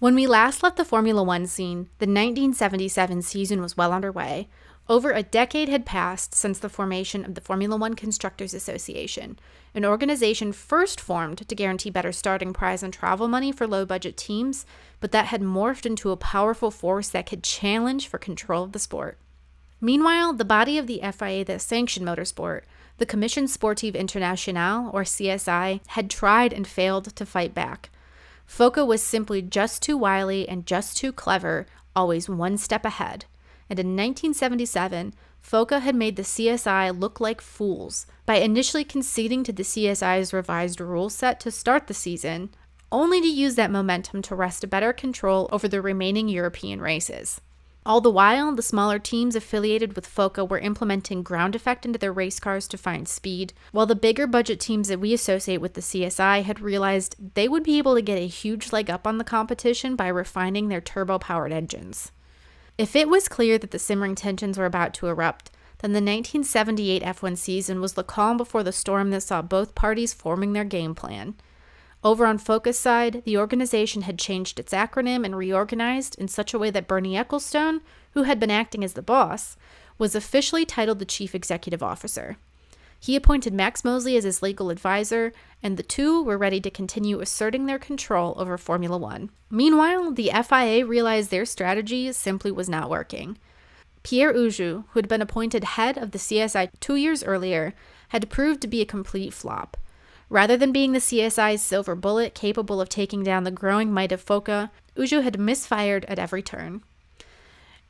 When we last left the Formula One scene, the 1977 season was well underway. Over a decade had passed since the formation of the Formula One Constructors Association, an organization first formed to guarantee better starting prize and travel money for low-budget teams, but that had morphed into a powerful force that could challenge for control of the sport. Meanwhile, the body of the FIA that sanctioned motorsport, the Commission Sportive Internationale, or CSI, had tried and failed to fight back. FOCA was simply just too wily and just too clever, always one step ahead. And in 1977, FOCA had made the CSI look like fools by initially conceding to the CSI's revised rule set to start the season, only to use that momentum to wrest better control over the remaining European races. All the while, the smaller teams affiliated with FOCA were implementing ground effect into their race cars to find speed, while the bigger budget teams that we associate with the CSI had realized they would be able to get a huge leg up on the competition by refining their turbo-powered engines. If it was clear that the simmering tensions were about to erupt, then the 1978 F1 season was the calm before the storm that saw both parties forming their game plan. Over on FOCA's side, the organization had changed its acronym and reorganized in such a way that Bernie Ecclestone, who had been acting as the boss, was officially titled the Chief Executive Officer. He appointed Max Mosley as his legal advisor, and the two were ready to continue asserting their control over Formula One. Meanwhile, the FIA realized their strategy simply was not working. Pierre Ougou, who had been appointed head of the CSI 2 years earlier, had proved to be a complete flop. Rather than being the CSI's silver bullet capable of taking down the growing might of FOCA, Ougou had misfired at every turn.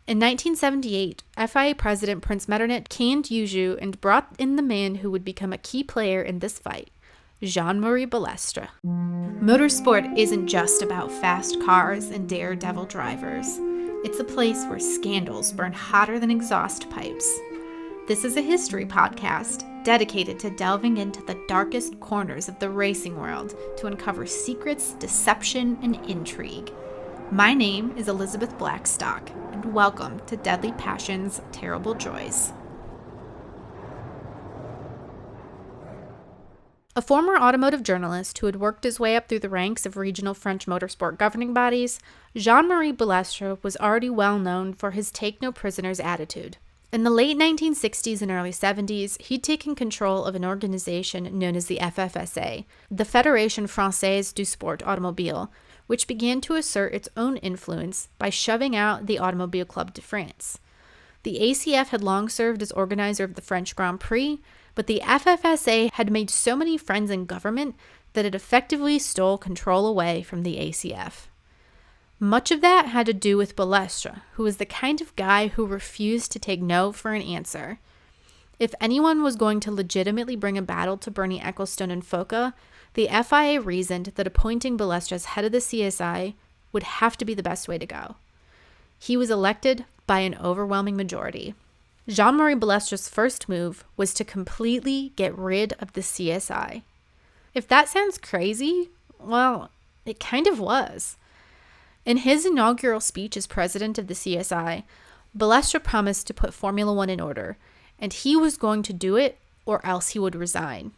In 1978, FIA President Prince Metternich canned Ougou and brought in the man who would become a key player in this fight, Jean-Marie Balestre. Motorsport isn't just about fast cars and daredevil drivers. It's a place where scandals burn hotter than exhaust pipes. This is a history podcast dedicated to delving into the darkest corners of the racing world to uncover secrets, deception, and intrigue. My name is Elizabeth Blackstock, and welcome to Deadly Passions, Terrible Joys. A former automotive journalist who had worked his way up through the ranks of regional French motorsport governing bodies, Jean-Marie Balestre was already well known for his take-no-prisoners attitude. In the late 1960s and early 70s, he'd taken control of an organization known as the FFSA, the Fédération Française du Sport Automobile, which began to assert its own influence by shoving out the Automobile Club de France. The ACF had long served as organizer of the French Grand Prix, but the FFSA had made so many friends in government that it effectively stole control away from the ACF. Much of that had to do with Balestre, who was the kind of guy who refused to take no for an answer. If anyone was going to legitimately bring a battle to Bernie Ecclestone and FOCA, the FIA reasoned that appointing Balestre as head of the CSI would have to be the best way to go. He was elected by an overwhelming majority. Jean-Marie Balestre's first move was to completely get rid of the CSI. If that sounds crazy, well, it kind of was. In his inaugural speech as president of the CSI, Balestre promised to put Formula One in order, and he was going to do it or else he would resign.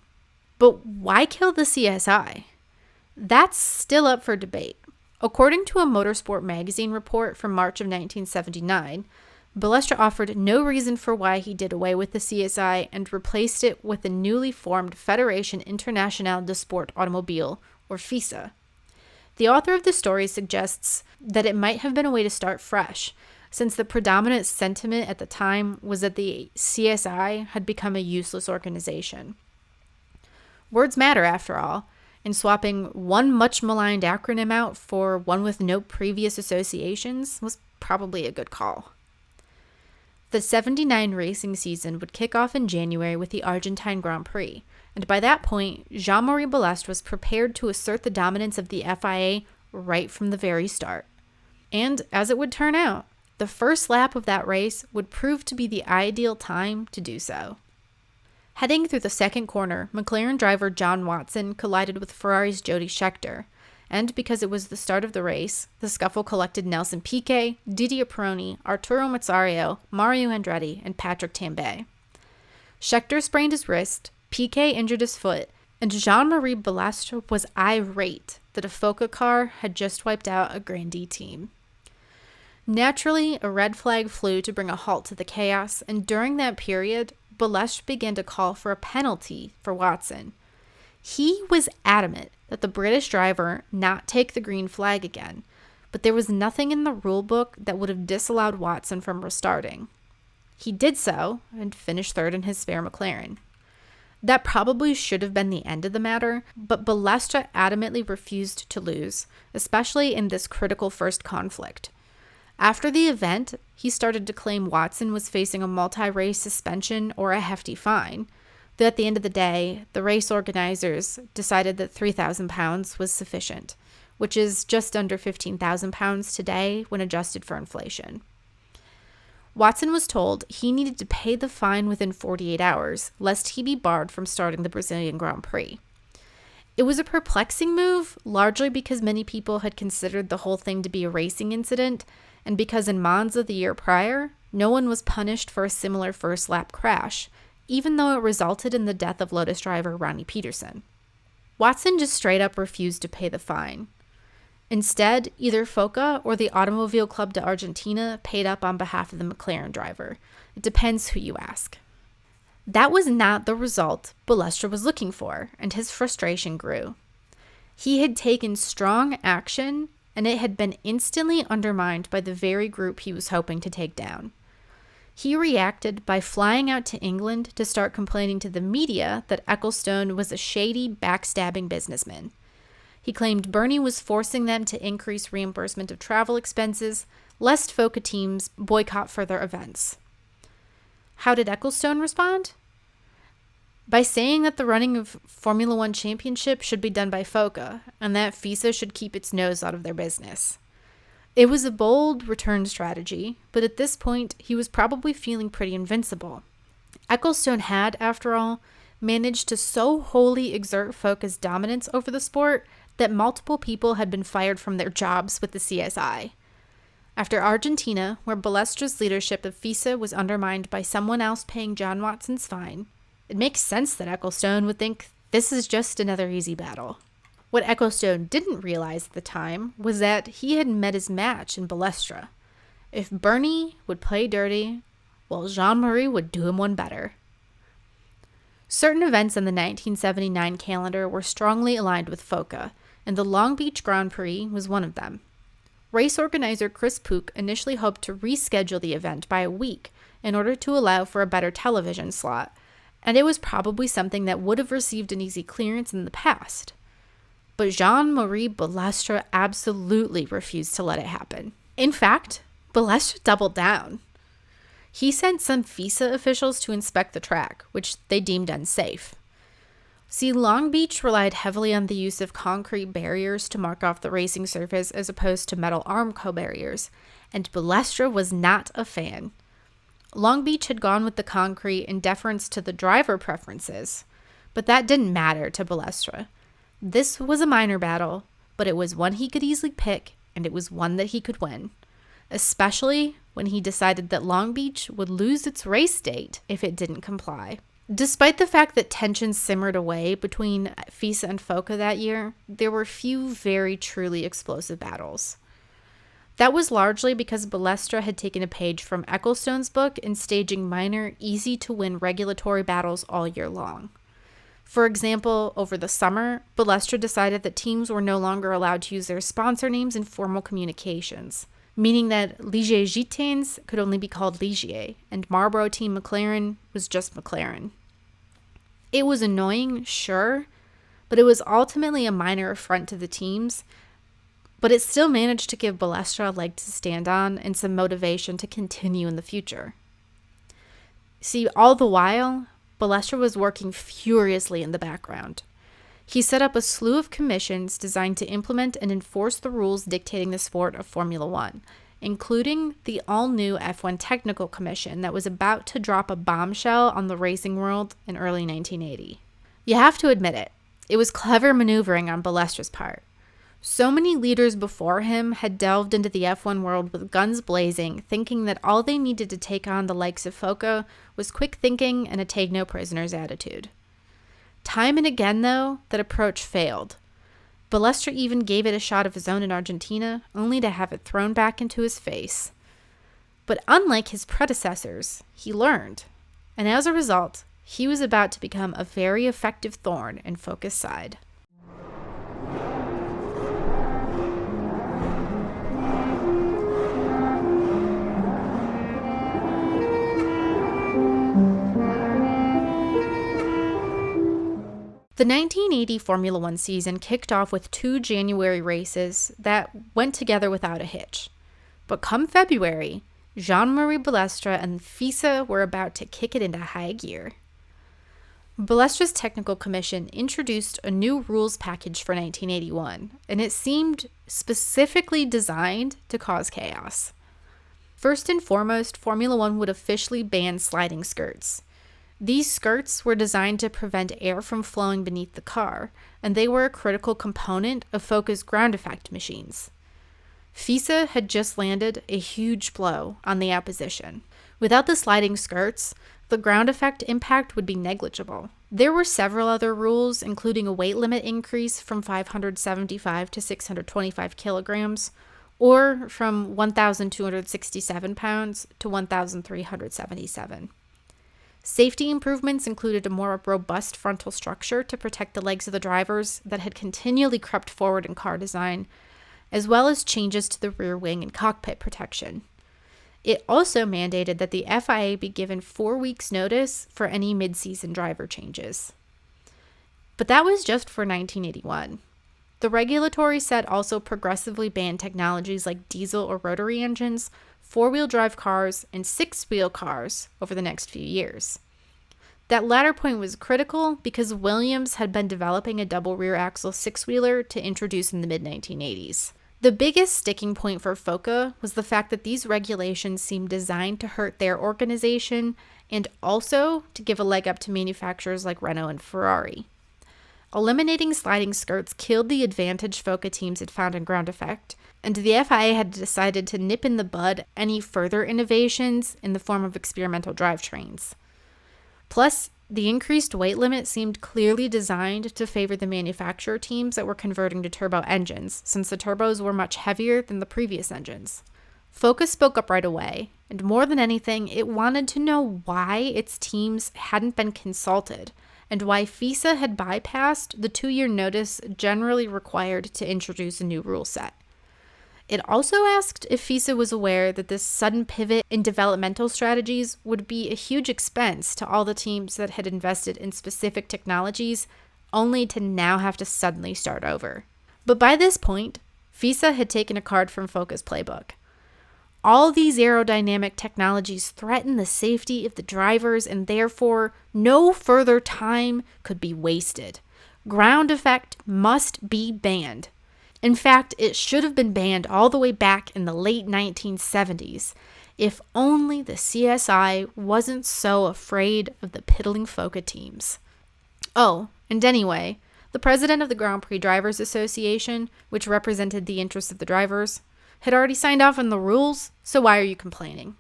But why kill the CSI? That's still up for debate. According to a Motorsport magazine report from March of 1979, Balestre offered no reason for why he did away with the CSI and replaced it with the newly formed Fédération Internationale de Sport Automobile, or FISA. The author of the story suggests that it might have been a way to start fresh, since the predominant sentiment at the time was that the CSI had become a useless organization. Words matter, after all, and swapping one much-maligned acronym out for one with no previous associations was probably a good call. The 79 racing season would kick off in January with the Argentine Grand Prix, and by that point, Jean-Marie Balestre was prepared to assert the dominance of the FIA right from the very start. And as it would turn out, the first lap of that race would prove to be the ideal time to do so. Heading through the second corner, McLaren driver John Watson collided with Ferrari's Jody Scheckter, and because it was the start of the race, the scuffle collected Nelson Piquet, Didier Pironi, Arturo Mazzario, Mario Andretti, and Patrick Tambay. Scheckter sprained his wrist, Piquet injured his foot, and Jean-Marie Balestre was irate that a FOCA car had just wiped out a Grandee team. Naturally, a red flag flew to bring a halt to the chaos, and during that period, Balestre began to call for a penalty for Watson. He was adamant that the British driver not take the green flag again, but there was nothing in the rule book that would have disallowed Watson from restarting. He did so and finished third in his spare McLaren. That probably should have been the end of the matter, but Balestre adamantly refused to lose, especially in this critical first conflict. After the event, he started to claim Watson was facing a multi-race suspension or a hefty fine, though at the end of the day, the race organizers decided that £3,000 was sufficient, which is just under £15,000 today when adjusted for inflation. Watson was told he needed to pay the fine within 48 hours, lest he be barred from starting the Brazilian Grand Prix. It was a perplexing move, largely because many people had considered the whole thing to be a racing incident, and because in Monza the year prior, no one was punished for a similar first-lap crash, even though it resulted in the death of Lotus driver Ronnie Peterson. Watson just straight up refused to pay the fine. Instead, either FOCA or the Automobile Club de Argentina paid up on behalf of the McLaren driver. It depends who you ask. That was not the result Balestre was looking for, and his frustration grew. He had taken strong action, and it had been instantly undermined by the very group he was hoping to take down. He reacted by flying out to England to start complaining to the media that Ecclestone was a shady, backstabbing businessman. He claimed Bernie was forcing them to increase reimbursement of travel expenses, lest FOCA teams boycott further events. How did Ecclestone respond? By saying that the running of Formula One Championship should be done by FOCA, and that FISA should keep its nose out of their business. It was a bold return strategy, but at this point, he was probably feeling pretty invincible. Ecclestone had, after all, managed to so wholly exert FOCA's dominance over the sport that multiple people had been fired from their jobs with the CSI. After Argentina, where Balestre's leadership of FISA was undermined by someone else paying John Watson's fine, it makes sense that Ecclestone would think this is just another easy battle. What Ecclestone didn't realize at the time was that he had met his match in Balestre. If Bernie would play dirty, well, Jean-Marie would do him one better. Certain events in the 1979 calendar were strongly aligned with FOCA, and the Long Beach Grand Prix was one of them. Race organizer Chris Pook initially hoped to reschedule the event by a week in order to allow for a better television slot, and it was probably something that would have received an easy clearance in the past. But Jean-Marie Balestre absolutely refused to let it happen. In fact, Balestre doubled down. He sent some FISA officials to inspect the track, which they deemed unsafe. See, Long Beach relied heavily on the use of concrete barriers to mark off the racing surface as opposed to metal Armco barriers, and Balestre was not a fan. Long Beach had gone with the concrete in deference to the driver preferences, but that didn't matter to Balestre. This was a minor battle, but it was one he could easily pick, and it was one that he could win, especially when he decided that Long Beach would lose its race date if it didn't comply. Despite the fact that tensions simmered away between FISA and FOCA that year, there were few very truly explosive battles. That was largely because Balestre had taken a page from Ecclestone's book in staging minor, easy-to-win regulatory battles all year long. For example, over the summer, Balestre decided that teams were no longer allowed to use their sponsor names in formal communications, meaning that Ligier Gitanes could only be called Ligier, and Marlboro Team McLaren was just McLaren. It was annoying, sure, but it was ultimately a minor affront to the teams, but it still managed to give Balestre a leg to stand on and some motivation to continue in the future. See, all the while, Balestre was working furiously in the background. He set up a slew of commissions designed to implement and enforce the rules dictating the sport of Formula One, including the all-new F1 Technical Commission that was about to drop a bombshell on the racing world in early 1980. You have to admit it, it was clever maneuvering on Balestre's part. So many leaders before him had delved into the F1 world with guns blazing, thinking that all they needed to take on the likes of FOCA was quick thinking and a take-no-prisoners attitude. Time and again, though, that approach failed. Balestra even gave it a shot of his own in Argentina, only to have it thrown back into his face. But unlike his predecessors, he learned, and as a result, he was about to become a very effective thorn in FOCA's side. The 1980 Formula One season kicked off with 2 January races that went together without a hitch. But come February, Jean-Marie Balestra and FISA were about to kick it into high gear. Balestra's technical commission introduced a new rules package for 1981, and it seemed specifically designed to cause chaos. First and foremost, Formula One would officially ban sliding skirts. These skirts were designed to prevent air from flowing beneath the car, and they were a critical component of FOCA's ground effect machines. FISA had just landed a huge blow on the opposition. Without the sliding skirts, the ground effect impact would be negligible. There were several other rules, including a weight limit increase from 575 to 625 kilograms, or from 1,267 pounds to 1,377. Safety improvements included a more robust frontal structure to protect the legs of the drivers that had continually crept forward in car design, as well as changes to the rear wing and cockpit protection. It also mandated that the FIA be given 4 weeks' notice for any mid-season driver changes. But that was just for 1981. The regulatory set also progressively banned technologies like diesel or rotary engines, 4-wheel drive cars, and 6-wheel cars over the next few years. That latter point was critical because Williams had been developing a double rear axle 6-wheeler to introduce in the mid-1980s. The biggest sticking point for FOCA was the fact that these regulations seemed designed to hurt their organization and also to give a leg up to manufacturers like Renault and Ferrari. Eliminating sliding skirts killed the advantage FOCA teams had found in ground effect, and the FIA had decided to nip in the bud any further innovations in the form of experimental drivetrains. Plus, the increased weight limit seemed clearly designed to favor the manufacturer teams that were converting to turbo engines, since the turbos were much heavier than the previous engines. FOCA spoke up right away, and more than anything, it wanted to know why its teams hadn't been consulted, and why FISA had bypassed the 2-year notice generally required to introduce a new rule set. It also asked if FISA was aware that this sudden pivot in developmental strategies would be a huge expense to all the teams that had invested in specific technologies, only to now have to suddenly start over. But by this point, FISA had taken a card from FOCA's playbook. All these aerodynamic technologies threaten the safety of the drivers, and therefore no further time could be wasted. Ground effect must be banned. In fact, it should have been banned all the way back in the late 1970s, if only the CSI wasn't so afraid of the piddling FOCA teams. Oh, and anyway, the president of the Grand Prix Drivers Association, which represented the interests of the drivers, had already signed off on the rules, so why are you complaining?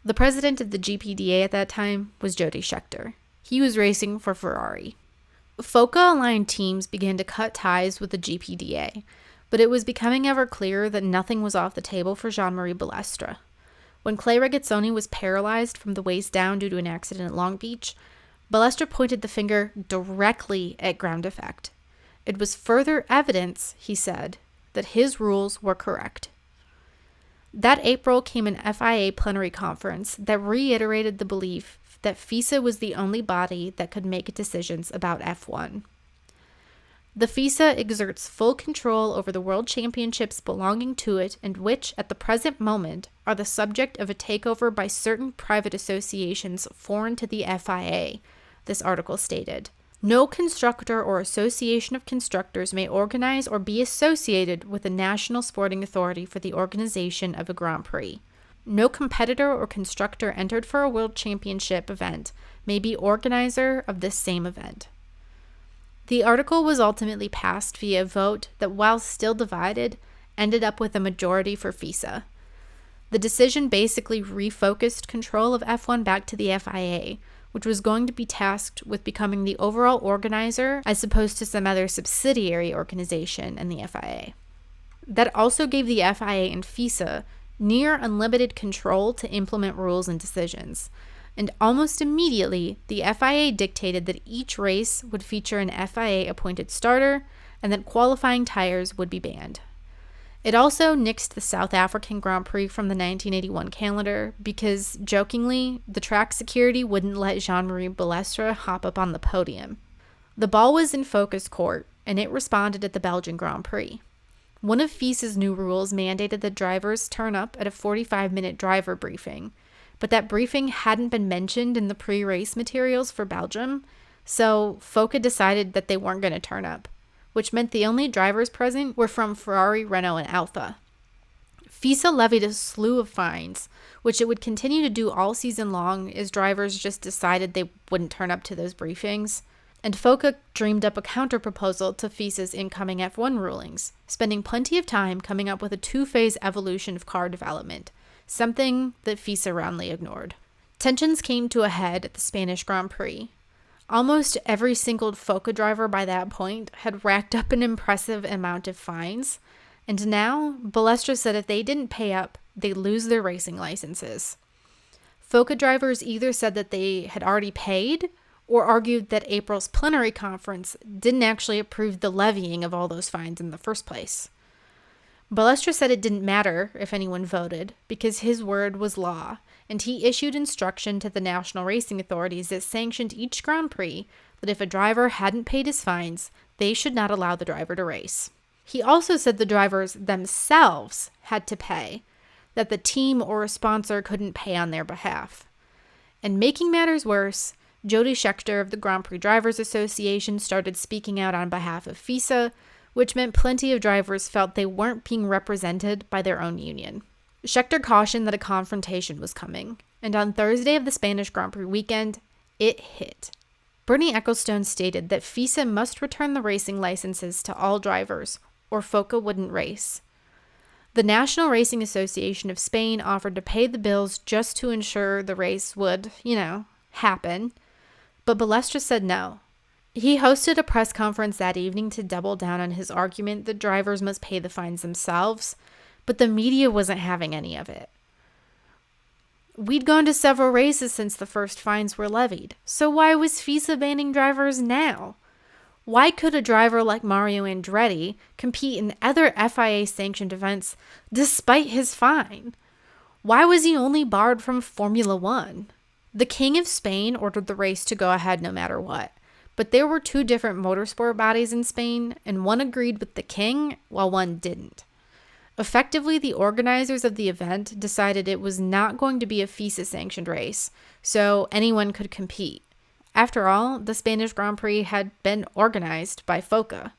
The president of the GPDA at that time was Jody Scheckter. He was racing for Ferrari. FOCA-aligned teams began to cut ties with the GPDA, but it was becoming ever clearer that nothing was off the table for Jean-Marie Balestra. When Clay Regazzoni was paralyzed from the waist down due to an accident at Long Beach, Balestra pointed the finger directly at ground effect. It was further evidence, he said, that his rules were correct. That April came an FIA plenary conference that reiterated the belief that FISA was the only body that could make decisions about F1. The FISA exerts full control over the world championships belonging to it and which, at the present moment, are the subject of a takeover by certain private associations foreign to the FIA, this article stated. No constructor or association of constructors may organize or be associated with a national sporting authority for the organization of a Grand Prix. No competitor or constructor entered for a world championship event may be organizer of this same event. The article was ultimately passed via a vote that, while still divided, ended up with a majority for FISA. The decision basically refocused control of F1 back to the FIA, which was going to be tasked with becoming the overall organizer as opposed to some other subsidiary organization in the FIA. That also gave the FIA and FISA near unlimited control to implement rules and decisions. And almost immediately, the FIA dictated that each race would feature an FIA-appointed starter and that qualifying tires would be banned. It also nixed the South African Grand Prix from the 1981 calendar because, jokingly, the track security wouldn't let Jean-Marie Balestre hop up on the podium. The ball was in FOCA's court, and it responded at the Belgian Grand Prix. One of FISA's new rules mandated that drivers turn up at a 45-minute driver briefing, but that briefing hadn't been mentioned in the pre-race materials for Belgium, so FOCA decided that they weren't going to turn up, which meant the only drivers present were from Ferrari, Renault, and Alfa. FISA levied a slew of fines, which it would continue to do all season long as drivers just decided they wouldn't turn up to those briefings. And FOCA dreamed up a counterproposal to FISA's incoming F1 rulings, spending plenty of time coming up with a two-phase evolution of car development, something that FISA roundly ignored. Tensions came to a head at the Spanish Grand Prix. Almost every single FOCA driver by that point had racked up an impressive amount of fines, and now Balestre said if they didn't pay up, they'd lose their racing licenses. FOCA drivers either said that they had already paid or argued that April's plenary conference didn't actually approve the levying of all those fines in the first place. Balestre said it didn't matter if anyone voted because his word was law, and he issued instruction to the national racing authorities that sanctioned each Grand Prix that if a driver hadn't paid his fines, they should not allow the driver to race. He also said the drivers themselves had to pay, that the team or a sponsor couldn't pay on their behalf. And making matters worse, Jody Scheckter of the Grand Prix Drivers Association started speaking out on behalf of FISA, which meant plenty of drivers felt they weren't being represented by their own union. Scheckter cautioned that a confrontation was coming, and on Thursday of the Spanish Grand Prix weekend, it hit. Bernie Ecclestone stated that FISA must return the racing licenses to all drivers, or FOCA wouldn't race. The National Racing Association of Spain offered to pay the bills just to ensure the race would, happen, but Balestre said no. He hosted a press conference that evening to double down on his argument that drivers must pay the fines themselves, but the media wasn't having any of it. We'd gone to several races since the first fines were levied, so why was FISA banning drivers now? Why could a driver like Mario Andretti compete in other FIA-sanctioned events despite his fine? Why was he only barred from Formula One? The King of Spain ordered the race to go ahead no matter what, but there were two different motorsport bodies in Spain, and one agreed with the King while one didn't. Effectively, the organizers of the event decided it was not going to be a FISA-sanctioned race, so anyone could compete. After all, the Spanish Grand Prix had been organized by FOCA.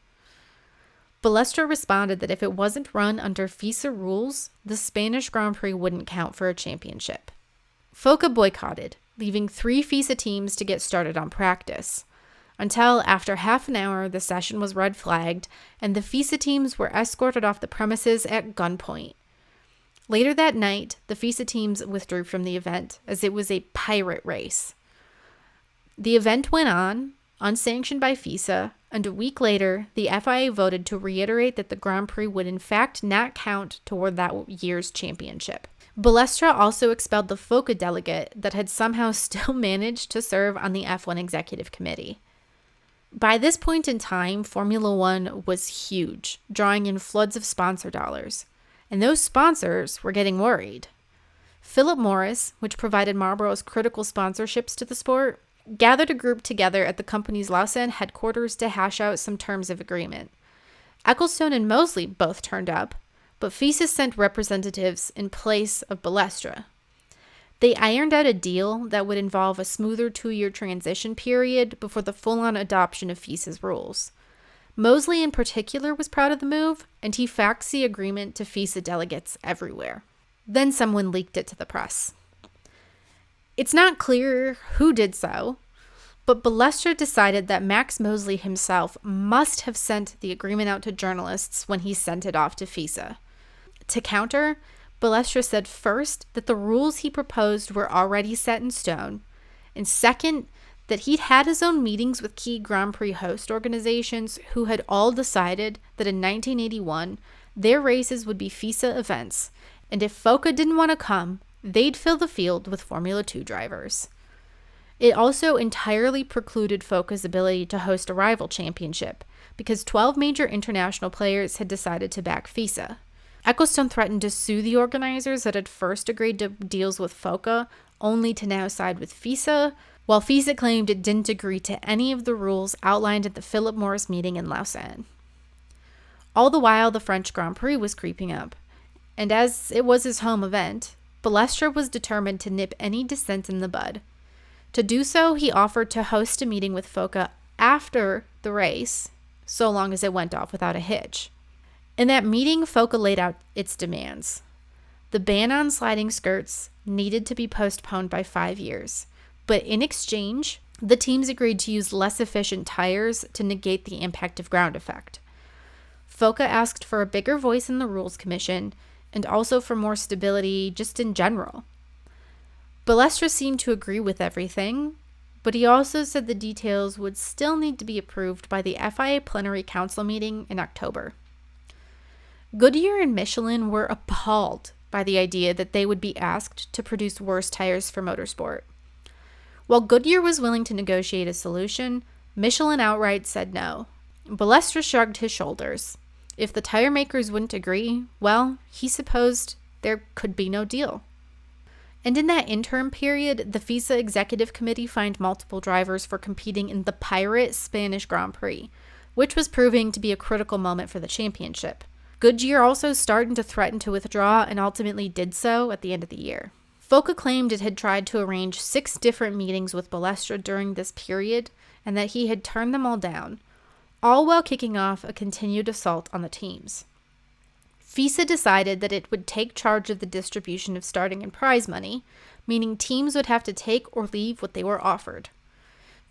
Balestre responded that if it wasn't run under FISA rules, the Spanish Grand Prix wouldn't count for a championship. FOCA boycotted, leaving 3 FISA teams to get started on practice, until after half an hour the session was red flagged and the FISA teams were escorted off the premises at gunpoint. Later that night, the FISA teams withdrew from the event as it was a pirate race. The event went on, unsanctioned by FISA, and a week later, the FIA voted to reiterate that the Grand Prix would in fact not count toward that year's championship. Balestre also expelled the FOCA delegate that had somehow still managed to serve on the F1 executive committee. By this point in time, Formula One was huge, drawing in floods of sponsor dollars, and those sponsors were getting worried. Philip Morris, which provided Marlboro's critical sponsorships to the sport, gathered a group together at the company's Lausanne headquarters to hash out some terms of agreement. Ecclestone and Mosley both turned up, but FISA sent representatives in place of Balestre. They ironed out a deal that would involve a smoother 2-year transition period before the full-on adoption of FISA's rules. Mosley in particular was proud of the move, and he faxed the agreement to FISA delegates everywhere. Then someone leaked it to the press. It's not clear who did so, but Balestre decided that Max Mosley himself must have sent the agreement out to journalists when he sent it off to FISA. To counter, Balestre said first that the rules he proposed were already set in stone, And second, that he'd had his own meetings with key Grand Prix host organizations who had all decided that in 1981, their races would be FISA events, and if FOCA didn't want to come, they'd fill the field with Formula 2 drivers. It also entirely precluded FOCA's ability to host a rival championship, because 12 major international players had decided to back FISA. Ecclestone threatened to sue the organizers that had first agreed to deals with FOCA, only to now side with FISA, while FISA claimed it didn't agree to any of the rules outlined at the Philip Morris meeting in Lausanne. All the while, the French Grand Prix was creeping up, and as it was his home event, Balestra was determined to nip any dissent in the bud. To do so, he offered to host a meeting with FOCA after the race, so long as it went off without a hitch. In that meeting, FOCA laid out its demands. The ban on sliding skirts needed to be postponed by 5 years, but in exchange, the teams agreed to use less efficient tires to negate the impact of ground effect. FOCA asked for a bigger voice in the Rules Commission and also for more stability just in general. Balestra seemed to agree with everything, but he also said the details would still need to be approved by the FIA Plenary Council meeting in October. Goodyear and Michelin were appalled by the idea that they would be asked to produce worse tires for motorsport. While Goodyear was willing to negotiate a solution, Michelin outright said no. Balestra shrugged his shoulders. If the tire makers wouldn't agree, well, he supposed there could be no deal. And in that interim period, the FISA Executive Committee fined multiple drivers for competing in the Pirate Spanish Grand Prix, which was proving to be a critical moment for the championship. Goodyear also started to threaten to withdraw and ultimately did so at the end of the year. FOCA claimed it had tried to arrange 6 different meetings with Balestra during this period and that he had turned them all down, all while kicking off a continued assault on the teams. FISA decided that it would take charge of the distribution of starting and prize money, meaning teams would have to take or leave what they were offered.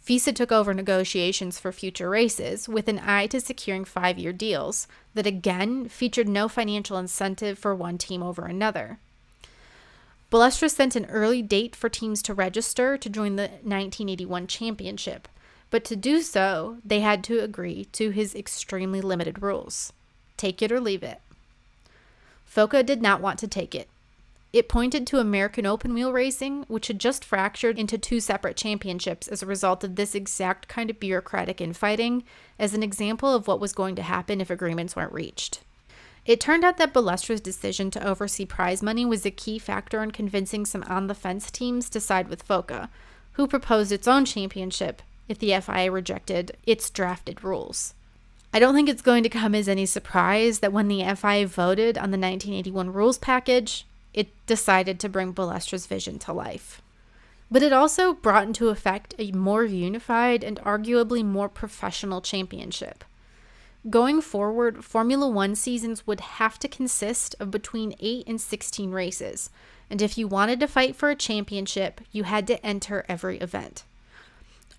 FISA took over negotiations for future races with an eye to securing 5-year deals that again featured no financial incentive for one team over another. Balestra sent an early date for teams to register to join the 1981 championship, but to do so, they had to agree to his extremely limited rules. Take it or leave it. FOCA did not want to take it. It pointed to American open wheel racing, which had just fractured into 2 separate championships as a result of this exact kind of bureaucratic infighting, as an example of what was going to happen if agreements weren't reached. It turned out that Balestra's decision to oversee prize money was a key factor in convincing some on-the-fence teams to side with FOCA, who proposed its own championship if the FIA rejected its drafted rules. I don't think it's going to come as any surprise that when the FIA voted on the 1981 rules package, it decided to bring Balestra's vision to life. But it also brought into effect a more unified and arguably more professional championship. Going forward, Formula One seasons would have to consist of between 8 and 16 races, and if you wanted to fight for a championship, you had to enter every event.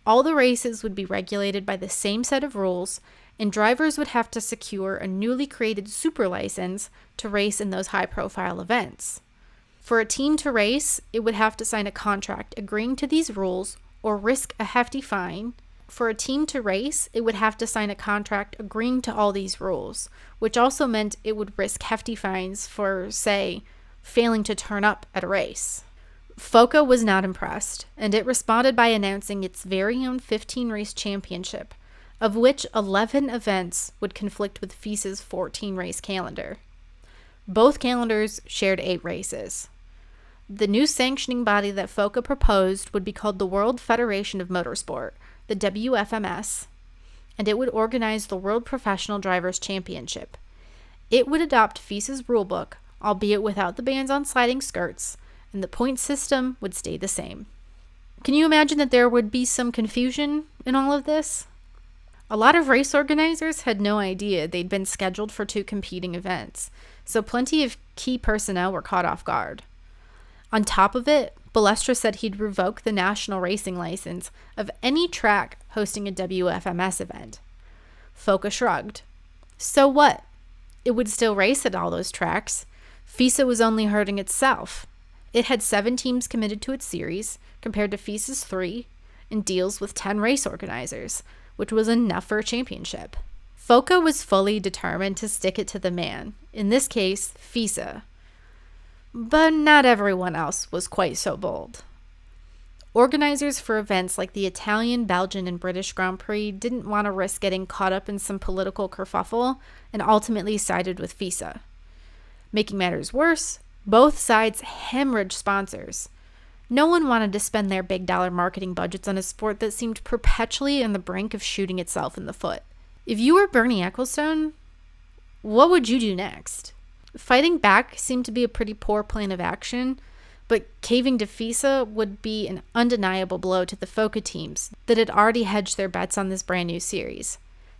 All the races would be regulated by the same set of rules, and drivers would have to secure a newly created super license to race in those high-profile events. For a team to race, it would have to sign a contract agreeing to these rules or risk a hefty fine. For a team to race, it would have to sign a contract agreeing to all these rules, which also meant it would risk hefty fines for, say, failing to turn up at a race. FOCA was not impressed, and it responded by announcing its very own 15-race championship, of which 11 events would conflict with FISA's 14-race calendar. Both calendars shared 8 races. The new sanctioning body that FOCA proposed would be called the World Federation of Motorsport, the WFMS, and it would organize the World Professional Drivers' Championship. It would adopt FISA's rulebook, albeit without the bans on sliding skirts, and the point system would stay the same. Can you imagine that there would be some confusion in all of this? A lot of race organizers had no idea they'd been scheduled for 2 competing events, so plenty of key personnel were caught off guard. On top of it, Balestra said he'd revoke the national racing license of any track hosting a WFMS event. FOCA shrugged. So what? It would still race at all those tracks. FISA was only hurting itself. It had 7 teams committed to its series, compared to FISA's 3, and deals with 10 race organizers, which was enough for a championship. FOCA was fully determined to stick it to the man, in this case, FISA. But not everyone else was quite so bold. Organizers for events like the Italian, Belgian, and British Grand Prix didn't want to risk getting caught up in some political kerfuffle and ultimately sided with FISA. Making matters worse, both sides hemorrhaged sponsors. No one wanted to spend their big dollar marketing budgets on a sport that seemed perpetually on the brink of shooting itself in the foot. If you were Bernie Ecclestone, what would you do next? Fighting back seemed to be a pretty poor plan of action, but caving to FISA would be an undeniable blow to the FOCA teams that had already hedged their bets on this brand new series,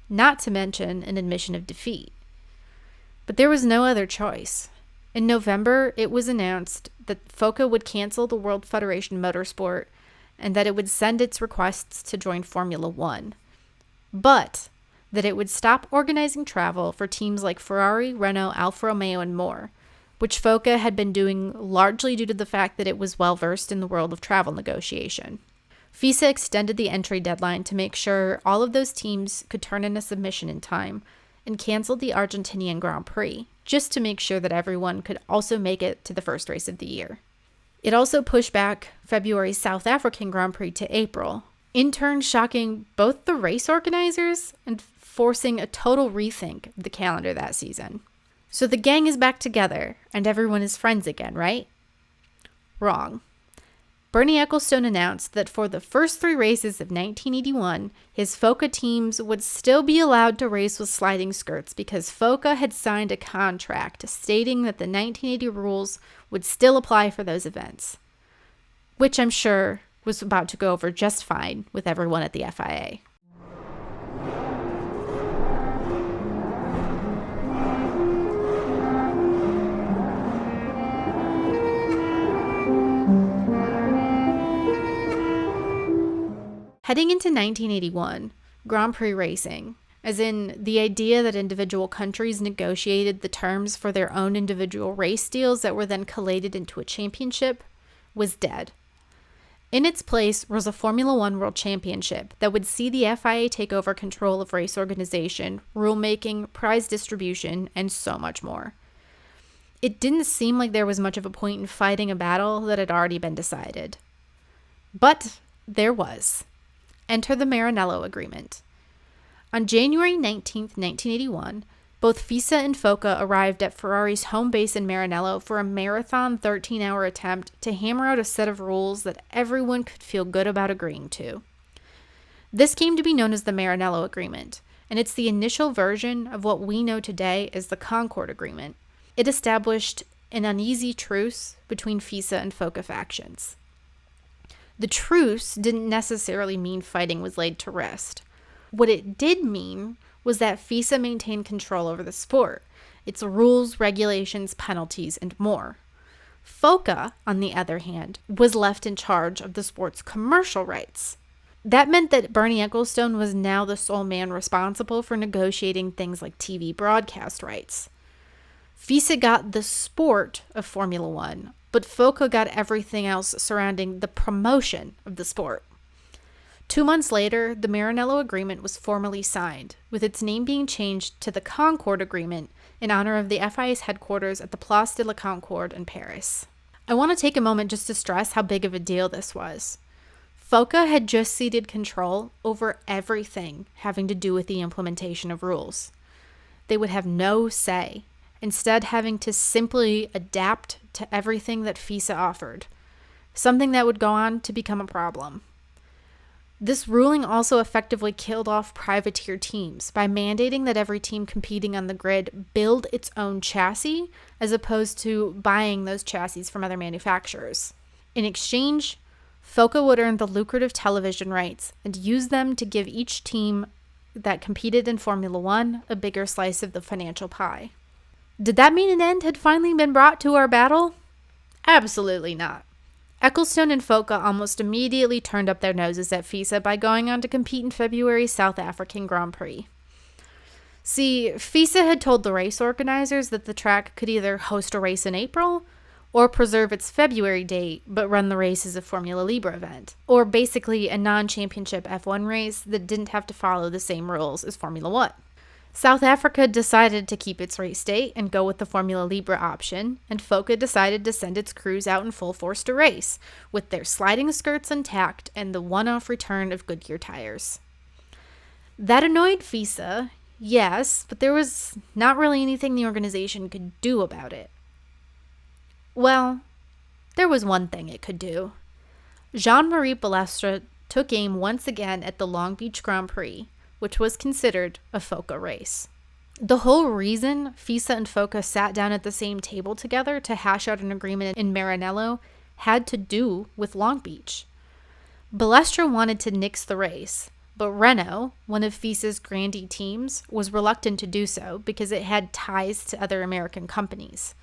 not to mention an admission of defeat. But there was no other choice. In November, it was announced that FOCA would cancel the World Federation Motorsport and that it would send its requests to join Formula One, but that it would stop organizing travel for teams like Ferrari, Renault, Alfa Romeo, and more, which FOCA had been doing largely due to the fact that it was well-versed in the world of travel negotiation. FISA extended the entry deadline to make sure all of those teams could turn in a submission in time, and canceled the Argentinian Grand Prix, just to make sure that everyone could also make it to the first race of the year. It also pushed back February's South African Grand Prix to April, in turn shocking both the race organizers and forcing a total rethink of the calendar that season. So the gang is back together, and everyone is friends again, right? Wrong. Bernie Ecclestone announced that for the first 3 races of 1981, his FOCA teams would still be allowed to race with sliding skirts because FOCA had signed a contract stating that the 1980 rules would still apply for those events, which I'm sure was about to go over just fine with everyone at the FIA. Heading into 1981, Grand Prix racing, as in the idea that individual countries negotiated the terms for their own individual race deals that were then collated into a championship, was dead. In its place was a Formula One World Championship that would see the FIA take over control of race organization, rulemaking, prize distribution, and so much more. It didn't seem like there was much of a point in fighting a battle that had already been decided. But there was. Enter the Maranello Agreement. On January 19, 1981, both FISA and FOCA arrived at Ferrari's home base in Maranello for a marathon 13-hour attempt to hammer out a set of rules that everyone could feel good about agreeing to. This came to be known as the Maranello Agreement, and it's the initial version of what we know today as the Concord Agreement. It established an uneasy truce between FISA and FOCA factions. The truce didn't necessarily mean fighting was laid to rest. What it did mean was that FISA maintained control over the sport, its rules, regulations, penalties, and more. FOCA, on the other hand, was left in charge of the sport's commercial rights. That meant that Bernie Ecclestone was now the sole man responsible for negotiating things like TV broadcast rights. FISA got the sport of Formula One, but FOCA got everything else surrounding the promotion of the sport. 2 months later, the Maranello Agreement was formally signed, with its name being changed to the Concord Agreement in honor of the FIA's headquarters at the Place de la Concorde in Paris. I want to take a moment just to stress how big of a deal this was. FOCA had just ceded control over everything having to do with the implementation of rules. They would have no say, instead having to simply adapt to everything that FISA offered, something that would go on to become a problem. This ruling also effectively killed off privateer teams by mandating that every team competing on the grid build its own chassis as opposed to buying those chassis from other manufacturers. In exchange, FOCA would earn the lucrative television rights and use them to give each team that competed in Formula One a bigger slice of the financial pie. Did that mean an end had finally been brought to our battle? Absolutely not. Ecclestone and FOCA almost immediately turned up their noses at FISA by going on to compete in February's South African Grand Prix. See, FISA had told the race organizers that the track could either host a race in April or preserve its February date but run the race as a Formula Libre event, or basically a non-championship F1 race that didn't have to follow the same rules as Formula One. South Africa decided to keep its race date and go with the Formula Libre option, and FOCA decided to send its crews out in full force to race, with their sliding skirts intact and the one-off return of Goodyear tires. That annoyed FISA, yes, but there was not really anything the organization could do about it. Well, there was one thing it could do. Jean-Marie Balestre took aim once again at the Long Beach Grand Prix, which was considered a FOCA race. The whole reason FISA and FOCA sat down at the same table together to hash out an agreement in Maranello had to do with Long Beach. Balestre wanted to nix the race, but Renault, one of FISA's grandee teams, was reluctant to do so because it had ties to other American companies.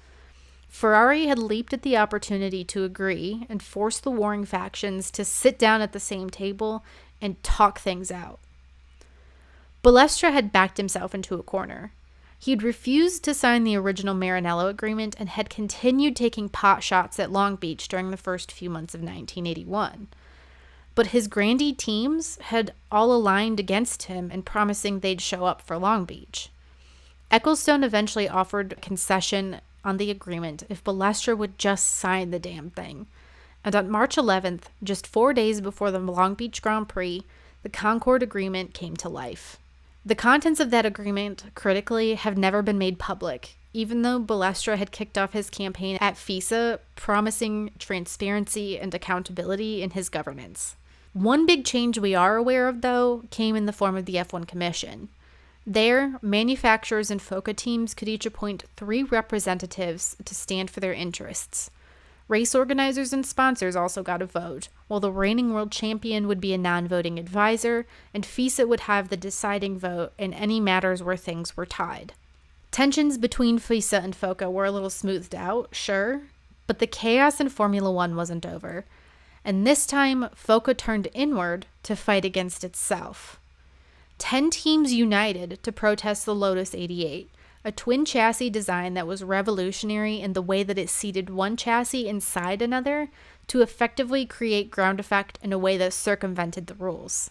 Ferrari had leaped at the opportunity to agree and force the warring factions to sit down at the same table and talk things out. Balestre had backed himself into a corner. He'd refused to sign the original Maranello agreement and had continued taking pot shots at Long Beach during the first few months of 1981. But his grandee teams had all aligned against him and promising they'd show up for Long Beach. Ecclestone eventually offered a concession on the agreement if Balestre would just sign the damn thing. And on March 11th, just 4 days before the Long Beach Grand Prix, the Concord Agreement came to life. The contents of that agreement, critically, have never been made public, even though Balestre had kicked off his campaign at FISA, promising transparency and accountability in his governance. One big change we are aware of, though, came in the form of the F1 Commission. There, manufacturers and FOCA teams could each appoint 3 representatives to stand for their interests. Race organizers and sponsors also got a vote, while the reigning world champion would be a non-voting advisor, and FISA would have the deciding vote in any matters where things were tied. Tensions between FISA and FOCA were a little smoothed out, sure, but the chaos in Formula One wasn't over. And this time, FOCA turned inward to fight against itself. 10 teams united to protest the Lotus 88, a twin chassis design that was revolutionary in the way that it seated one chassis inside another to effectively create ground effect in a way that circumvented the rules.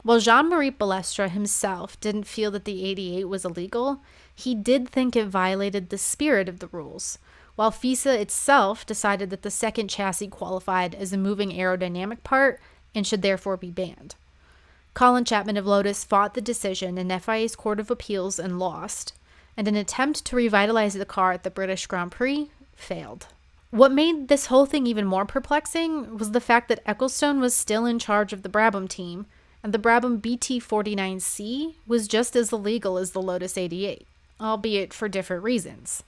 While Jean-Marie Balestre himself didn't feel that the 88 was illegal, he did think it violated the spirit of the rules, while FISA itself decided that the second chassis qualified as a moving aerodynamic part and should therefore be banned. Colin Chapman of Lotus fought the decision in FIA's Court of Appeals and lost, and an attempt to revitalize the car at the British Grand Prix failed. What made this whole thing even more perplexing was the fact that Ecclestone was still in charge of the Brabham team, and the Brabham BT49C was just as illegal as the Lotus 88, albeit for different reasons.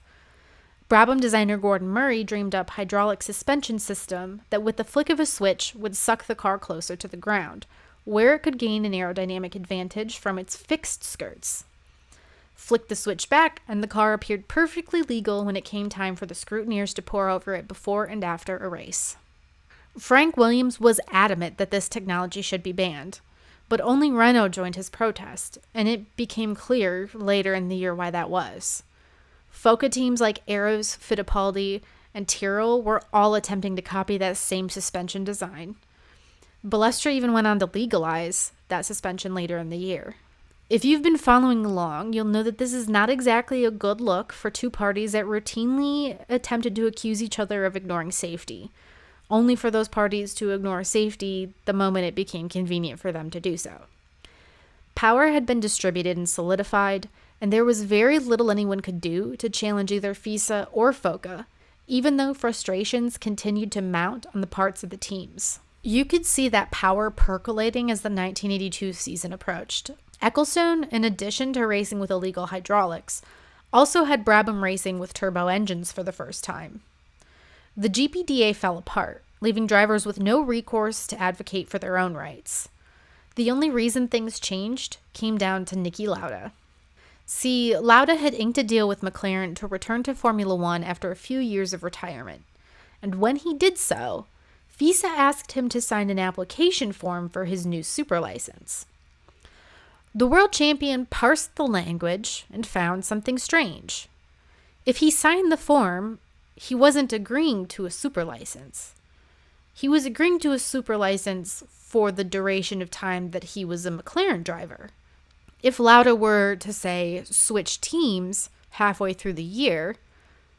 Brabham designer Gordon Murray dreamed up hydraulic suspension system that with the flick of a switch would suck the car closer to the ground, where it could gain an aerodynamic advantage from its fixed skirts. Flick the switch back, and the car appeared perfectly legal when it came time for the scrutineers to pore over it before and after a race. Frank Williams was adamant that this technology should be banned, but only Renault joined his protest, and it became clear later in the year why that was. FOCA teams like Arrows, Fittipaldi, and Tyrrell were all attempting to copy that same suspension design. Balestre even went on to legalize that suspension later in the year. If you've been following along, you'll know that this is not exactly a good look for two parties that routinely attempted to accuse each other of ignoring safety, only for those parties to ignore safety the moment it became convenient for them to do so. Power had been distributed and solidified, and there was very little anyone could do to challenge either FISA or FOCA, even though frustrations continued to mount on the parts of the teams. You could see that power percolating as the 1982 season approached. Ecclestone, in addition to racing with illegal hydraulics, also had Brabham racing with turbo engines for the first time. The GPDA fell apart, leaving drivers with no recourse to advocate for their own rights. The only reason things changed came down to Niki Lauda. See, Lauda had inked a deal with McLaren to return to Formula One after a few years of retirement, and when he did so, FISA asked him to sign an application form for his new super license. The world champion parsed the language and found something strange. If he signed the form, he wasn't agreeing to a super license. He was agreeing to a super license for the duration of time that he was a McLaren driver. If Lauda were to, say, switch teams halfway through the year,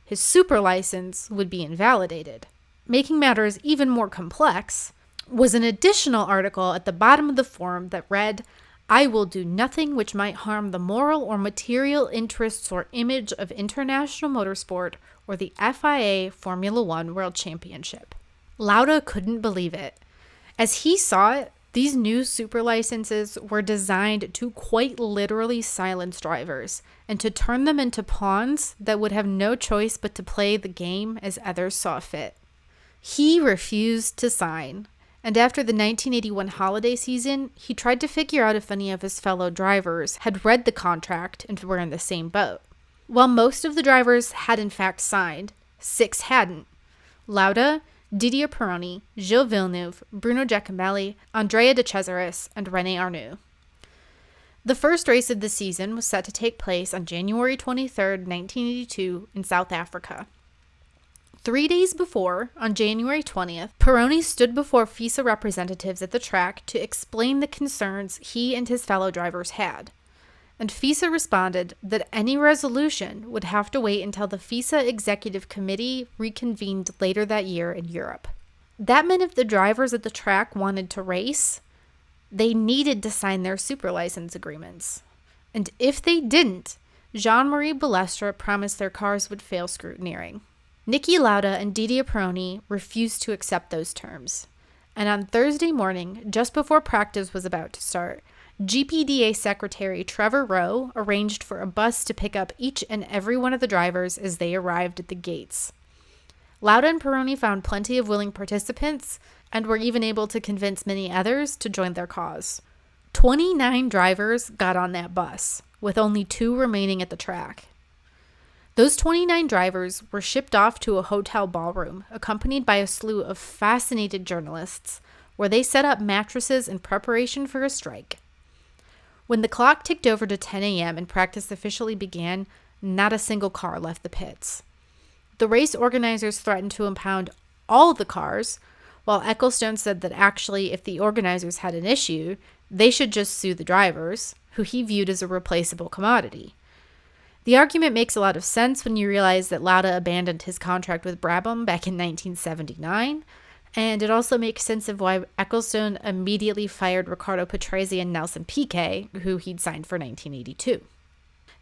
his super license would be invalidated. Making matters even more complex was an additional article at the bottom of the form that read, "I will do nothing which might harm the moral or material interests or image of international motorsport or the FIA Formula One World Championship." Lauda couldn't believe it. As he saw it, these new super licenses were designed to quite literally silence drivers and to turn them into pawns that would have no choice but to play the game as others saw fit. He refused to sign, and after the 1981 holiday season, he tried to figure out if any of his fellow drivers had read the contract and were in the same boat. While most of the drivers had in fact signed, 6 hadn't. Lauda, Didier Pironi, Gilles Villeneuve, Bruno Giacomelli, Andrea De Cesaris, and René Arnoux. The first race of the season was set to take place on January 23, 1982, in South Africa. 3 days before, on January 20th, Pironi stood before FISA representatives at the track to explain the concerns he and his fellow drivers had. And FISA responded that any resolution would have to wait until the FISA Executive Committee reconvened later that year in Europe. That meant if the drivers at the track wanted to race, they needed to sign their super license agreements. And if they didn't, Jean-Marie Balestre promised their cars would fail scrutineering. Niki Lauda and Didier Pironi refused to accept those terms. And on Thursday morning, just before practice was about to start, GPDA Secretary Trevor Rowe arranged for a bus to pick up each and every one of the drivers as they arrived at the gates. Lauda and Pironi found plenty of willing participants and were even able to convince many others to join their cause. 29 drivers got on that bus, with only 2 remaining at the track. Those 29 drivers were shipped off to a hotel ballroom, accompanied by a slew of fascinated journalists, where they set up mattresses in preparation for a strike. When the clock ticked over to 10 a.m. and practice officially began, not a single car left the pits. The race organizers threatened to impound all the cars, while Ecclestone said that actually, if the organizers had an issue, they should just sue the drivers, who he viewed as a replaceable commodity. The argument makes a lot of sense when you realize that Lauda abandoned his contract with Brabham back in 1979, and it also makes sense of why Ecclestone immediately fired Riccardo Patrese and Nelson Piquet, who he'd signed for 1982.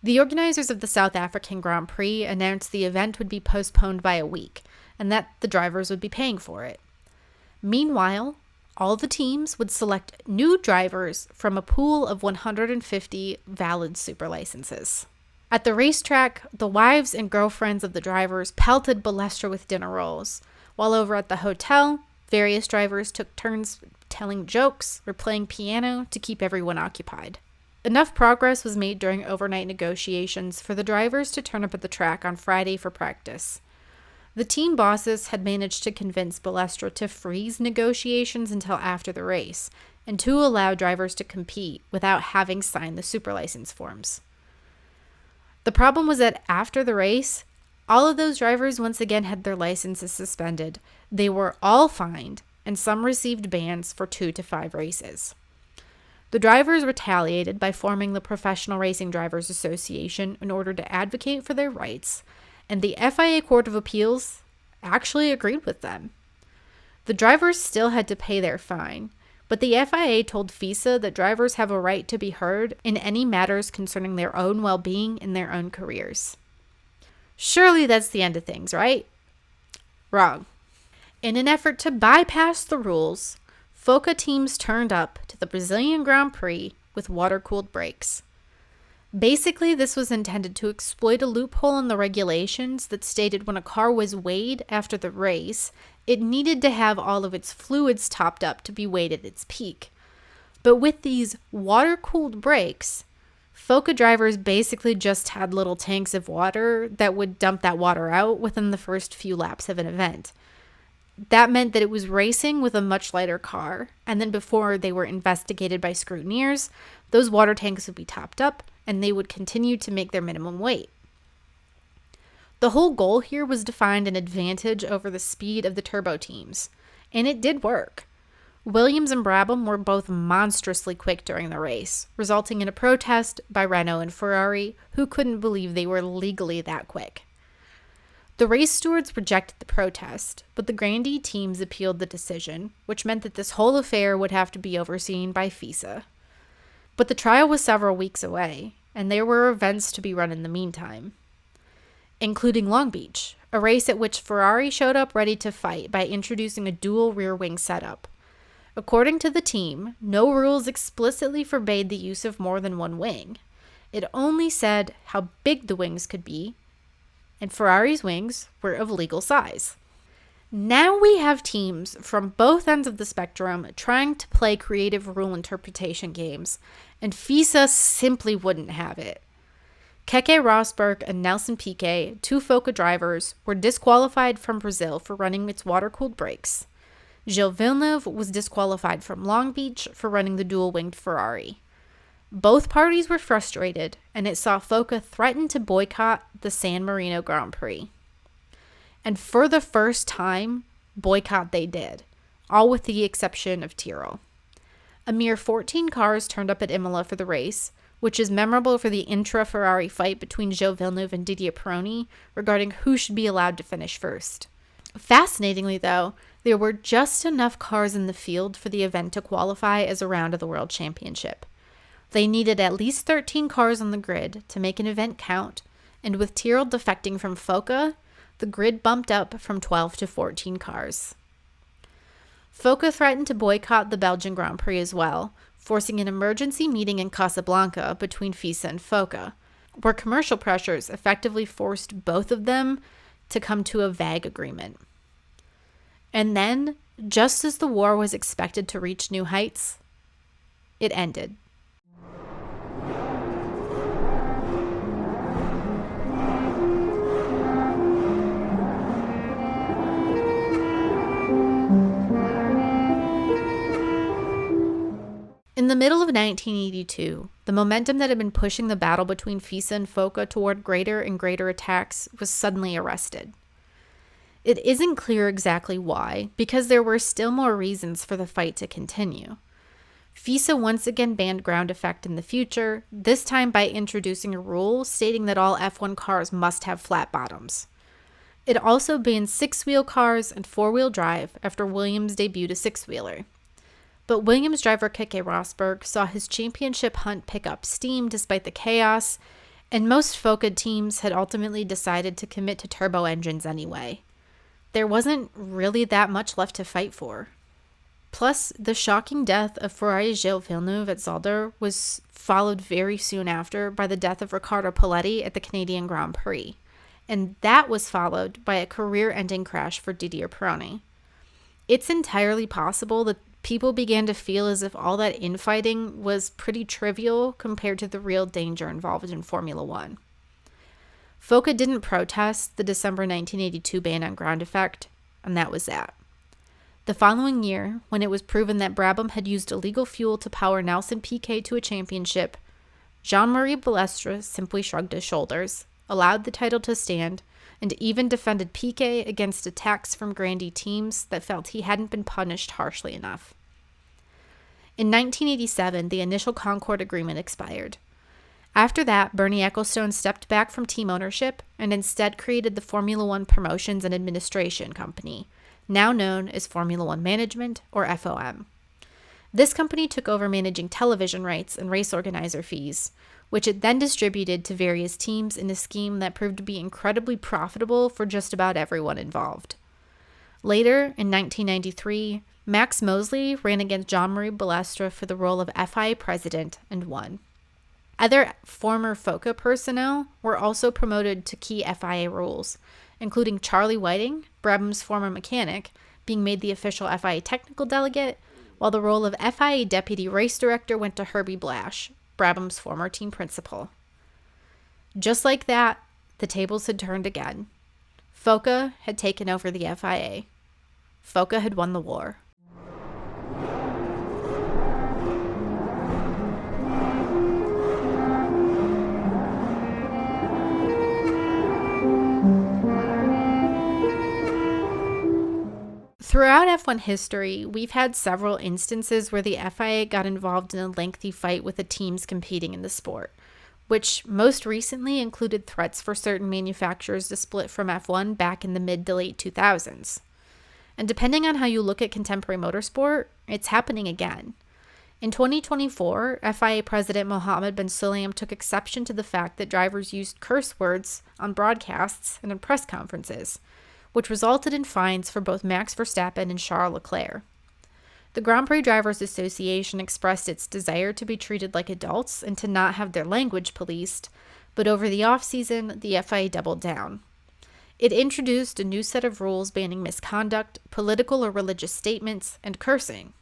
The organizers of the South African Grand Prix announced the event would be postponed by a week, and that the drivers would be paying for it. Meanwhile, all the teams would select new drivers from a pool of 150 valid super licenses. At the racetrack, the wives and girlfriends of the drivers pelted Balestre with dinner rolls, while over at the hotel, various drivers took turns telling jokes or playing piano to keep everyone occupied. Enough progress was made during overnight negotiations for the drivers to turn up at the track on Friday for practice. The team bosses had managed to convince Balestre to freeze negotiations until after the race, and to allow drivers to compete without having signed the super license forms. The problem was that after the race, all of those drivers once again had their licenses suspended. They were all fined, and some received bans for 2 to 5 races. The drivers retaliated by forming the Professional Racing Drivers Association in order to advocate for their rights, and the FIA Court of Appeals actually agreed with them. The drivers still had to pay their fine, but the FIA told FISA that drivers have a right to be heard in any matters concerning their own well-being in their own careers. Surely that's the end of things, right? Wrong. In an effort to bypass the rules, FOCA teams turned up to the Brazilian Grand Prix with water-cooled brakes. Basically, this was intended to exploit a loophole in the regulations that stated when a car was weighed after the race, it needed to have all of its fluids topped up to be weighed at its peak. But with these water-cooled brakes, FOCA drivers basically just had little tanks of water that would dump that water out within the first few laps of an event. That meant that it was racing with a much lighter car, and then before they were investigated by scrutineers, those water tanks would be topped up, and they would continue to make their minimum weight. The whole goal here was to find an advantage over the speed of the turbo teams, and it did work. Williams and Brabham were both monstrously quick during the race, resulting in a protest by Renault and Ferrari, who couldn't believe they were legally that quick. The race stewards rejected the protest, but the grandee teams appealed the decision, which meant that this whole affair would have to be overseen by FISA. But the trial was several weeks away, and there were events to be run in the meantime, including Long Beach, a race at which Ferrari showed up ready to fight by introducing a dual rear wing setup. According to the team, no rules explicitly forbade the use of more than one wing. It only said how big the wings could be, and Ferrari's wings were of legal size. Now we have teams from both ends of the spectrum trying to play creative rule interpretation games, and FISA simply wouldn't have it. Keke Rosberg and Nelson Piquet, two FOCA drivers, were disqualified from Brazil for running its water-cooled brakes. Gilles Villeneuve was disqualified from Long Beach for running the dual-winged Ferrari. Both parties were frustrated, and it saw FOCA threaten to boycott the San Marino Grand Prix. And for the first time, boycott they did, all with the exception of Tyrrell. A mere 14 cars turned up at Imola for the race, which is memorable for the intra-Ferrari fight between Gilles Villeneuve and Didier Pironi regarding who should be allowed to finish first. Fascinatingly, though, there were just enough cars in the field for the event to qualify as a round of the World Championship. They needed at least 13 cars on the grid to make an event count, and with Tyrrell defecting from FOCA, the grid bumped up from 12 to 14 cars. FOCA threatened to boycott the Belgian Grand Prix as well, forcing an emergency meeting in Casablanca between FISA and FOCA, where commercial pressures effectively forced both of them to come to a vague agreement. And then, just as the war was expected to reach new heights, it ended. In the middle of 1982, the momentum that had been pushing the battle between FISA and FOCA toward greater and greater attacks was suddenly arrested. It isn't clear exactly why, because there were still more reasons for the fight to continue. FISA once again banned ground effect in the future, this time by introducing a rule stating that all F1 cars must have flat bottoms. It also banned six-wheel cars and four-wheel drive after Williams debuted a six-wheeler. But Williams driver Keke Rosberg saw his championship hunt pick up steam despite the chaos, and most FOCA teams had ultimately decided to commit to turbo engines anyway. There wasn't really that much left to fight for. Plus, the shocking death of Ferrari's Gilles Villeneuve at Zolder was followed very soon after by the death of Riccardo Paletti at the Canadian Grand Prix, and that was followed by a career-ending crash for Didier Pironi. It's entirely possible that people began to feel as if all that infighting was pretty trivial compared to the real danger involved in Formula One. FOCA didn't protest the December 1982 ban on ground effect, and that was that. The following year, when it was proven that Brabham had used illegal fuel to power Nelson Piquet to a championship, Jean-Marie Balestre simply shrugged his shoulders, allowed the title to stand, and even defended Piquet against attacks from grandee teams that felt he hadn't been punished harshly enough. In 1987, the initial Concord Agreement expired. After that, Bernie Ecclestone stepped back from team ownership and instead created the Formula One Promotions and Administration Company, now known as Formula One Management, or FOM. This company took over managing television rights and race organizer fees, which it then distributed to various teams in a scheme that proved to be incredibly profitable for just about everyone involved. Later, in 1993, Max Mosley ran against Jean-Marie Balestre for the role of FIA president and won. Other former FOCA personnel were also promoted to key FIA roles, including Charlie Whiting, Brabham's former mechanic, being made the official FIA technical delegate, while the role of FIA deputy race director went to Herbie Blash, Brabham's former team principal. Just like that, the tables had turned again. FOCA had taken over the FIA. FOCA had won the war. Throughout F1 history, we've had several instances where the FIA got involved in a lengthy fight with the teams competing in the sport, which most recently included threats for certain manufacturers to split from F1 back in the mid to late 2000s. And depending on how you look at contemporary motorsport, it's happening again. In 2024, FIA President Mohammed bin Sulayem took exception to the fact that drivers used curse words on broadcasts and in press conferences, which resulted in fines for both Max Verstappen and Charles Leclerc. The Grand Prix Drivers Association expressed its desire to be treated like adults and to not have their language policed, but over the off-season, the FIA doubled down. It introduced a new set of rules banning misconduct, political or religious statements, and cursing.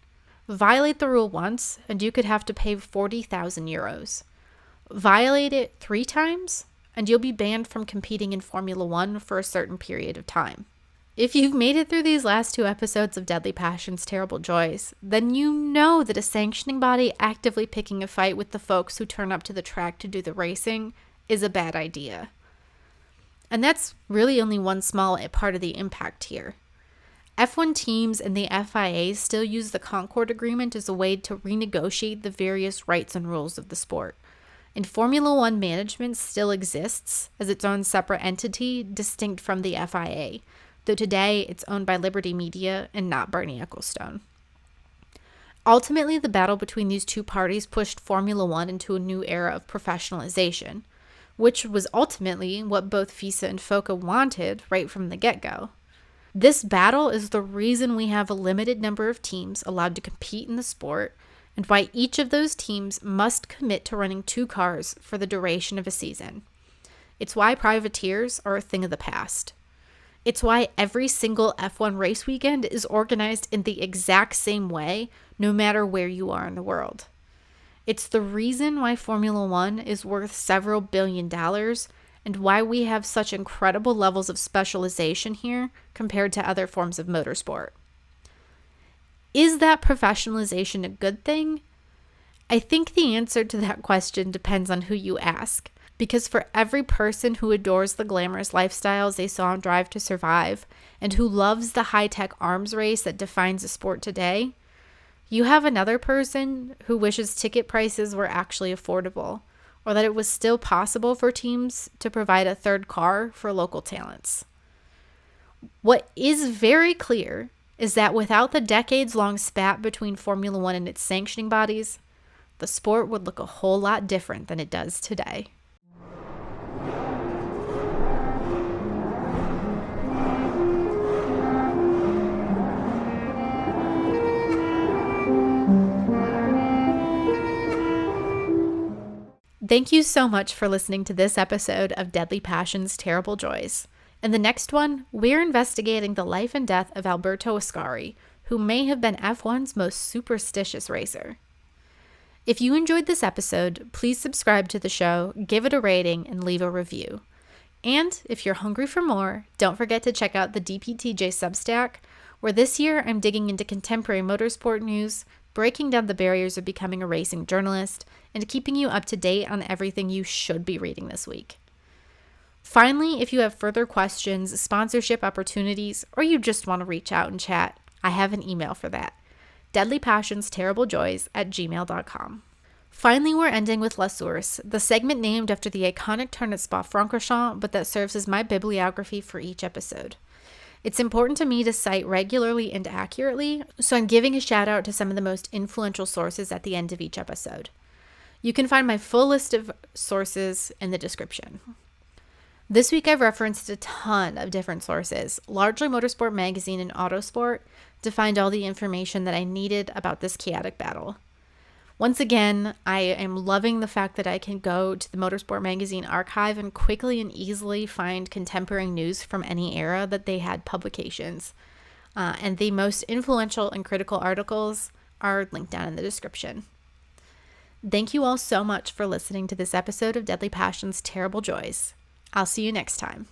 Violate the rule once, and you could have to pay 40,000 euros. Violate it 3 times, and you'll be banned from competing in Formula One for a certain period of time. If you've made it through these last 2 episodes of Deadly Passions, Terrible Joys, then you know that a sanctioning body actively picking a fight with the folks who turn up to the track to do the racing is a bad idea. And that's really only one small part of the impact here. F1 teams and the FIA still use the Concord Agreement as a way to renegotiate the various rights and rules of the sport. And Formula One management still exists as its own separate entity distinct from the FIA, though today it's owned by Liberty Media and not Bernie Ecclestone. Ultimately, the battle between these two parties pushed Formula One into a new era of professionalization, which was ultimately what both FISA and FOCA wanted right from the get-go. This battle is the reason we have a limited number of teams allowed to compete in the sport, and why each of those teams must commit to running 2 cars for the duration of a season. It's why privateers are a thing of the past. It's why every single F1 race weekend is organized in the exact same way, no matter where you are in the world. It's the reason why Formula One is worth several $billion, and why we have such incredible levels of specialization here compared to other forms of motorsport. Is that professionalization a good thing? I think the answer to that question depends on who you ask, because for every person who adores the glamorous lifestyles they saw on Drive to Survive, and who loves the high-tech arms race that defines the sport today, you have another person who wishes ticket prices were actually affordable, or that it was still possible for teams to provide a 3rd car for local talents. What is very clear is that without the decades-long spat between Formula One and its sanctioning bodies, the sport would look a whole lot different than it does today. Thank you so much for listening to this episode of Deadly Passions, Terrible Joys. In the next one, we're investigating the life and death of Alberto Ascari, who may have been F1's most superstitious racer. If you enjoyed this episode, please subscribe to the show, give it a rating, and leave a review. And if you're hungry for more, don't forget to check out the DPTJ Substack, where this year I'm digging into contemporary motorsport news, breaking down the barriers of becoming a racing journalist, and keeping you up to date on everything you should be reading this week. Finally, if you have further questions, sponsorship opportunities, or you just want to reach out and chat, I have an email for that. deadlypassionsterriblejoys@gmail.com. Finally, we're ending with La Source, the segment named after the iconic turn at Spa-Francorchamps, but that serves as my bibliography for each episode. It's important to me to cite regularly and accurately, so I'm giving a shout out to some of the most influential sources at the end of each episode. You can find my full list of sources in the description. This week I've referenced a ton of different sources, largely Motorsport Magazine and Autosport, to find all the information that I needed about this chaotic battle. Once again, I am loving the fact that I can go to the Motorsport Magazine archive and quickly and easily find contemporary news from any era that they had publications. And the most influential and critical articles are linked down in the description. Thank you all so much for listening to this episode of Deadly Passions, Terrible Joys. I'll see you next time.